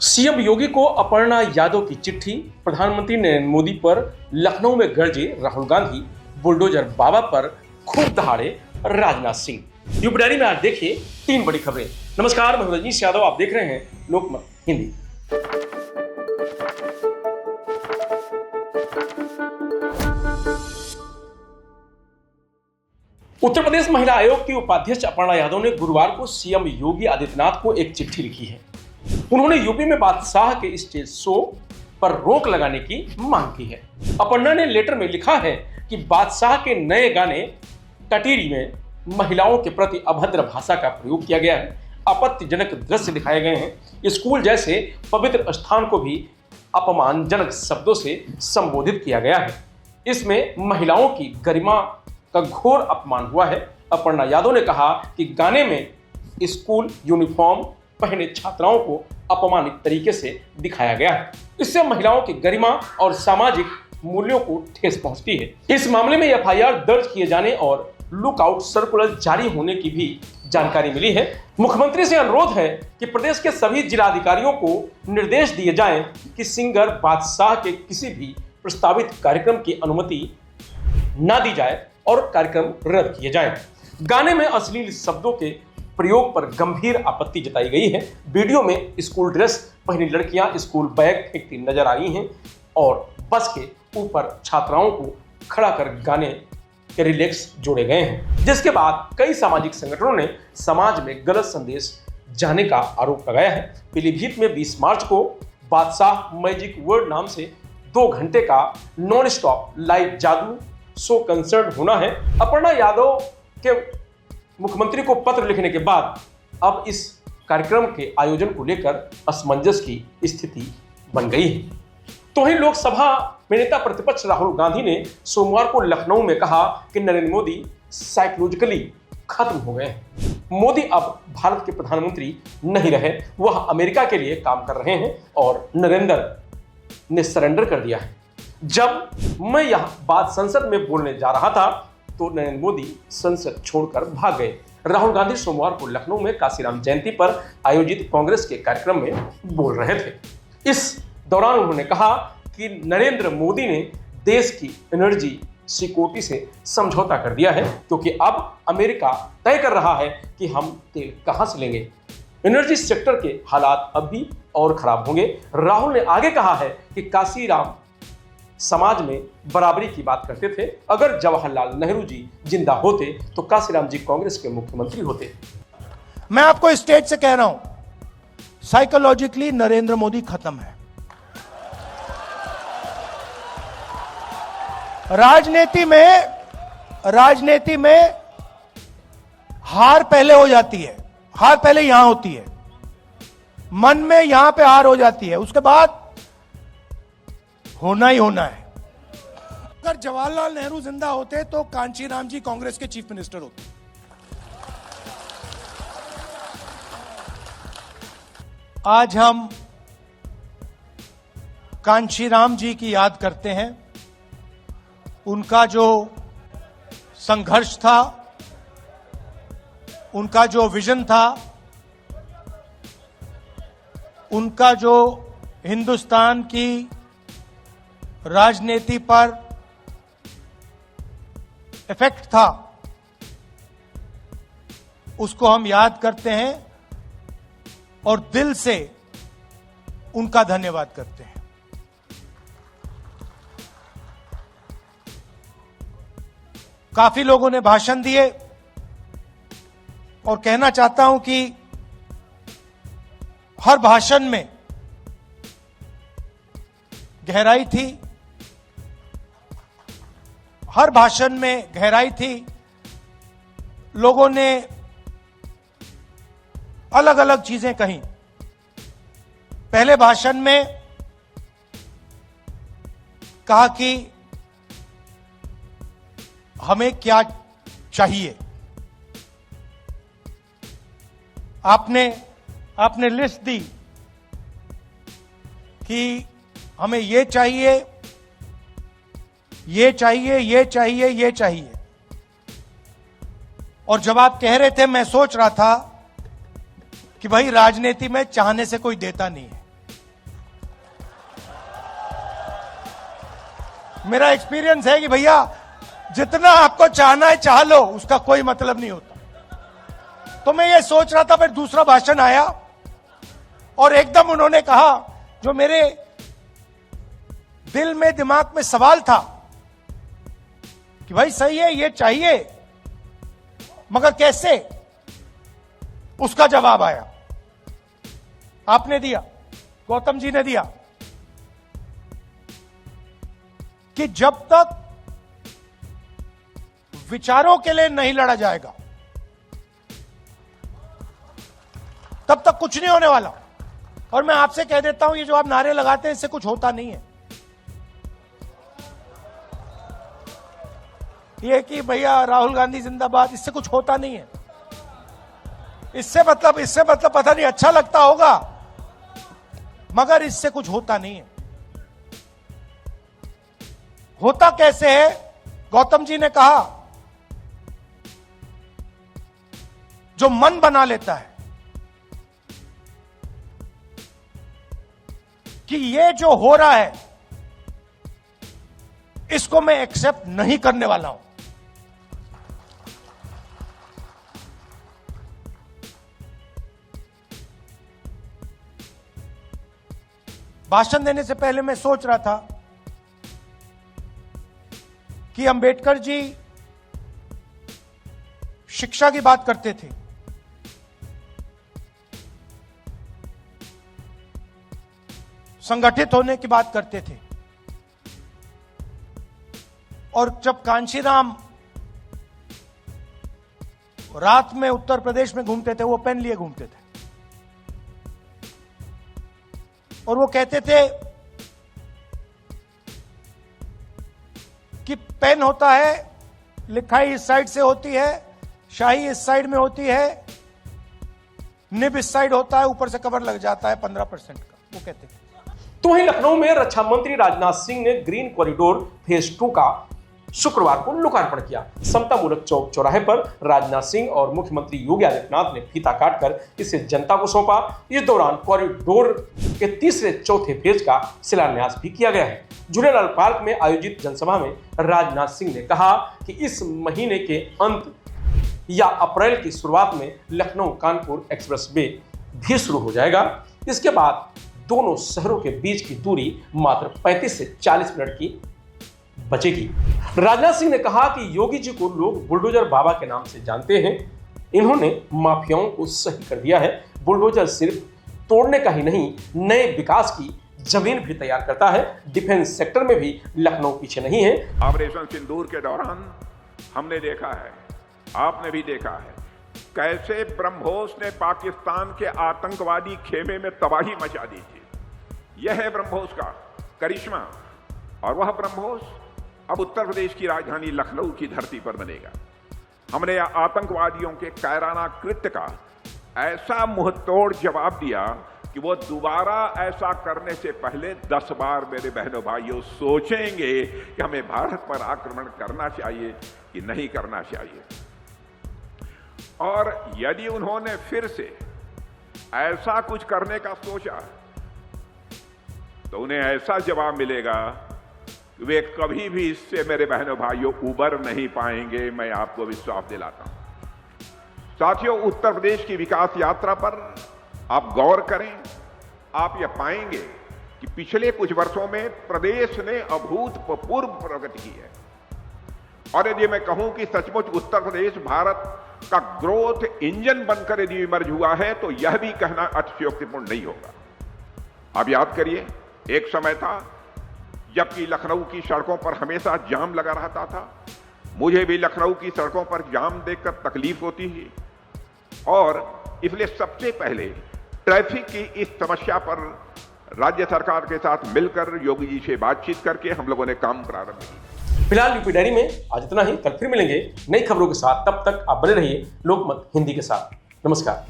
CM योगी को अपर्णा यादव की चिट्ठी, प्रधानमंत्री नरेंद्र मोदी पर लखनऊ में गरजे राहुल गांधी, बुलडोजर बाबा पर खूब दहाड़े राजनाथ सिंह। यूपी डायरी में आज देखिए 3 बड़ी खबरें। नमस्कार, मैं रजनीश यादव, आप देख रहे हैं लोकमत हिंदी। उत्तर प्रदेश महिला आयोग की उपाध्यक्ष अपर्णा यादव ने गुरुवार को सीएम योगी आदित्यनाथ को एक चिट्ठी लिखी है। उन्होंने यूपी में बादशाह के स्टेज शो पर रोक लगाने की मांग की है। अपर्णा ने लेटर में लिखा है कि बादशाह के नए गाने टटीरी में महिलाओं के प्रति अभद्र भाषा का प्रयोग किया गया है, आपत्तिजनक दृश्य दिखाए गए हैं, स्कूल जैसे पवित्र स्थान को भी अपमानजनक शब्दों से संबोधित किया गया है। इसमें महिलाओं की गरिमा का घोर अपमान हुआ है। अपर्णा यादव ने कहा कि गाने में स्कूल यूनिफॉर्म पहने छात्राओं को अपमानित तरीके से दिखाया गया है। इससे महिलाओं की गरिमा और सामाजिक मूल्यों को ठेस पहुंचती है। इस मामले में एफआईआर दर्ज किए जाने और लुकआउट सर्कुलर जारी होने की भी जानकारी मिली है। मुख्यमंत्री से अनुरोध है कि प्रदेश के सभी जिलाधिकारियों को निर्देश दिए जाएं कि सिंगर बादशाह के किसी भी प्रस्तावित कार्यक्रम की अनुमति न दी जाए और कार्यक्रम रद्द किए जाएं। गाने में अश्लील शब्दों के प्रयोग पर गंभीर आपत्ति जताई गई है। वीडियो में स्कूल ड्रेस पहनी लड़कियां स्कूल बैग फेंकती नजर आई हैं और बस के ऊपर छात्राओं को खड़ा कर गाने के लिरिक्स जोड़े गए हैं, जिसके बाद कई सामाजिक संगठनों ने समाज में गलत संदेश जाने का आरोप लगाया है। पीलीभीत में 20 मार्च को बादशाह मैजिक वर्ड नाम से 2 घंटे का नॉन स्टॉप लाइव जादू शो कंसर्ट होना है। अपर्णा यादव के मुख्यमंत्री को पत्र लिखने के बाद अब इस कार्यक्रम के आयोजन को लेकर असमंजस की स्थिति बन गई है। तो ही लोकसभा में नेता प्रतिपक्ष राहुल गांधी ने सोमवार को लखनऊ में कहा कि नरेंद्र मोदी साइकोलॉजिकली खत्म हो गए हैं। मोदी अब भारत के प्रधानमंत्री नहीं रहे, वह अमेरिका के लिए काम कर रहे हैं और नरेंद्र ने सरेंडर कर दिया है। जब मैं यह बात संसद में बोलने जा रहा था तो नरेंद्र मोदी संसद छोड़कर भाग गए। राहुल गांधी सोमवार को लखनऊ में काशीराम जयंती पर आयोजित कांग्रेस के कार्यक्रम में बोल रहे थे। इस दौरान उन्होंने कहा कि नरेंद्र मोदी ने देश की एनर्जी सिक्योरिटी से समझौता कर दिया है, क्योंकि अब अमेरिका तय कर रहा है कि हम तेल कहां से लेंगे। एनर्जी सेक्टर के हालात अब भी और खराब होंगे। राहुल ने आगे कहा है कि काशीराम समाज में बराबरी की बात करते थे। अगर जवाहरलाल नेहरू जी जिंदा होते तो काशीराम जी कांग्रेस के मुख्यमंत्री होते। मैं आपको स्टेज से कह रहा हूं, साइकोलॉजिकली नरेंद्र मोदी खत्म है। राजनीति में हार पहले हो जाती है, हार पहले यहां होती है, मन में यहां पे हार हो जाती है, उसके बाद होना ही होना है। अगर जवाहरलाल नेहरू जिंदा होते तो कांचीराम जी कांग्रेस के चीफ मिनिस्टर होते। आज हम कांचीराम जी की याद करते हैं। उनका जो संघर्ष था, उनका जो विजन था, उनका जो हिंदुस्तान की राजनीति पर इफेक्ट था, उसको हम याद करते हैं और दिल से उनका धन्यवाद करते हैं। काफी लोगों ने भाषण दिए और कहना चाहता हूं कि हर भाषण में गहराई थी, हर भाषण में गहराई थी। लोगों ने अलग अलग चीजें कही। पहले भाषण में कहा कि हमें क्या चाहिए। आपने लिस्ट दी कि हमें ये चाहिए, ये चाहिए, ये चाहिए, ये चाहिए। और जब आप कह रहे थे, मैं सोच रहा था कि भाई राजनीति में चाहने से कोई देता नहीं है। मेरा एक्सपीरियंस है कि भैया जितना आपको चाहना है चाह लो, उसका कोई मतलब नहीं होता। तो मैं ये सोच रहा था, फिर दूसरा भाषण आया और एकदम उन्होंने कहा जो मेरे दिल में दिमाग में सवाल था कि भाई सही है, ये चाहिए, मगर कैसे? उसका जवाब आया, आपने दिया, गौतम जी ने दिया कि जब तक विचारों के लिए नहीं लड़ा जाएगा तब तक कुछ नहीं होने वाला। और मैं आपसे कह देता हूं, ये जो आप नारे लगाते हैं इससे कुछ होता नहीं है। ये कि भैया राहुल गांधी जिंदाबाद, इससे कुछ होता नहीं है। इससे मतलब पता नहीं अच्छा लगता होगा, मगर इससे कुछ होता नहीं है। होता कैसे है? गौतम जी ने कहा, जो मन बना लेता है कि ये जो हो रहा है इसको मैं एक्सेप्ट नहीं करने वाला हूं। भाषण देने से पहले मैं सोच रहा था कि अंबेडकर जी शिक्षा की बात करते थे, संगठित होने की बात करते थे, और जब कांशीराम रात में उत्तर प्रदेश में घूमते थे, वो पेन लिए घूमते थे और वो कहते थे कि पेन होता है, लिखाई इस साइड से होती है, शाही इस साइड में होती है, निब इस साइड होता है, ऊपर से कवर लग जाता है 15% का, वो कहते थे। तो वहीं लखनऊ में रक्षा मंत्री राजनाथ सिंह ने ग्रीन कॉरिडोर फेज 2 का शुक्रवार को लोकार्पण किया। समता मूलक चौक चौराहे पर राजनाथ सिंह और मुख्यमंत्री योगी आदित्यनाथ ने फीता काटकर इसे जनता को सौंपा। इस दौरान कॉरिडोर के तीसरे चौथे फेज का शिलान्यास भी किया गया है। झूलेलाल पार्क में आयोजित जनसभा में राजनाथ सिंह ने कहा कि इस महीने के अंत या अप्रैल की शुरुआत में लखनऊ कानपुर एक्सप्रेस वे भी शुरू हो जाएगा। इसके बाद दोनों शहरों के बीच की दूरी मात्र 35 से 40 मिनट की बचेगी। राजनाथ सिंह ने कहा कि योगी जी को लोग बुलडोजर बाबा के नाम से जानते हैं। इन्होंने माफियाओं को सही कर दिया है। बुलडोजर सिर्फ तोड़ने का ही नहीं, नए विकास की जमीन भी तैयार करता है। डिफेंस सेक्टर में भी लखनऊ पीछे नहीं है। ऑपरेशन सिंदूर के दौरान हमने देखा है, आपने भी देखा है, कैसे ब्रह्मोस ने पाकिस्तान के आतंकवादी खेमे में तबाही मचा दी थी। यह है ब्रह्मोस का करिश्मा, और वह ब्रह्मोस अब उत्तर प्रदेश की राजधानी लखनऊ की धरती पर बनेगा। हमने आतंकवादियों के कायराना कृत्य का ऐसा मुंहतोड़ जवाब दिया कि वो दोबारा ऐसा करने से पहले 10 बार मेरे बहनों भाइयों सोचेंगे कि हमें भारत पर आक्रमण करना चाहिए कि नहीं करना चाहिए। और यदि उन्होंने फिर से ऐसा कुछ करने का सोचा तो उन्हें ऐसा जवाब मिलेगा कि वे कभी भी इससे मेरे बहनों भाइयों उबर नहीं पाएंगे। मैं आपको विश्वास दिलाता हूं। साथियों, उत्तर प्रदेश की विकास यात्रा पर आप गौर करें, आप यह पाएंगे कि पिछले कुछ वर्षों में प्रदेश ने अभूतपूर्व प्रगति की है। और यदि मैं कहूं कि सचमुच उत्तर प्रदेश भारत का ग्रोथ इंजन बनकर यदि इमर्ज हुआ है तो यह भी कहना अतिशयोक्तिपूर्ण नहीं होगा। आप याद करिए, एक समय था जबकि लखनऊ की सड़कों पर हमेशा जाम लगा रहता था। मुझे भी लखनऊ की सड़कों पर जाम देखकर तकलीफ होती थी, और इसलिए सबसे पहले ट्रैफिक की इस समस्या पर राज्य सरकार के साथ मिलकर योगी जी से बातचीत करके हम लोगों ने काम प्रारंभ किया। फिलहाल यूपी डायरी में आज इतना ही। कल फिर मिलेंगे नई खबरों के साथ। तब तक आप बने रहिए लोकमत हिंदी के साथ। नमस्कार।